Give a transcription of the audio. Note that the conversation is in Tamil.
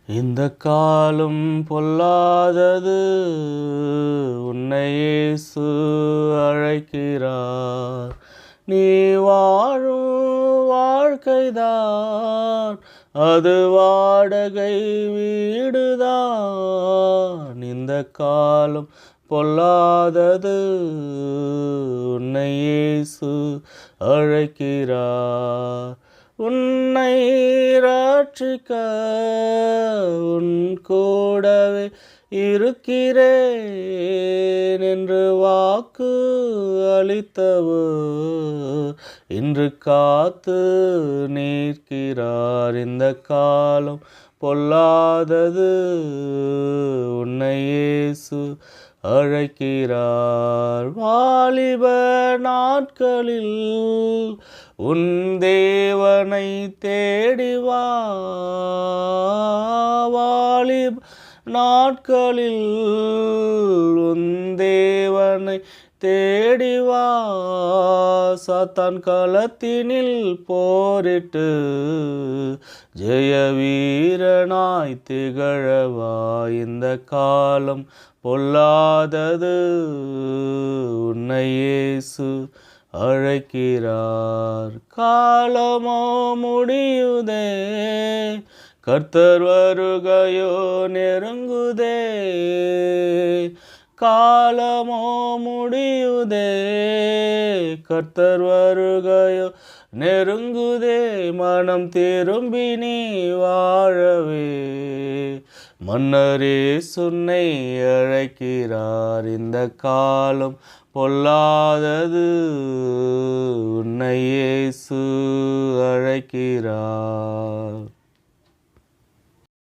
இந்த காலம் பொல்லாதது, உன்னை இயேசு அழைக்கிறார். நீ வாழும் வாழ்க்கைதான் அது வாடகை வீடுதான். இந்த காலம் பொல்லாதது, உன்னை இயேசு அழைக்கிறார். உன்னை ரட்சிக்க உன் கூடவே இருக்கிறேன் என்று வாக்கு அளித்தவர் இன்று காத்து நிற்கிறார். இந்த காலம் பொல்லாதது, உன்னை இயேசு அழைக்கிறார். வாலிப நாட்களில் உன் தேவனை தேடிவா. வாலிப நாட்களில் உன் தேவனை தேடிவா. சாத்தான் களத்தினில் போரிட்டு ஜெய வீரனாய் திகழவா. இந்த காலம் பொல்லாதது, உன்னை இயேசு அழைக்கிறார். காலமோ முடியுதே, கர்த்தர் வருகையோ நெருங்குதே. காலமோ முடியுதே, கர்த்தர் வருகையோ நெருங்குதே. மனம் திரும்பி நீ வாழவே மன்னரே சுன்னை அழைக்கிறார். இந்த காலம் பொல்லாதது, உன்னை இயேசு அழைக்கிறார்.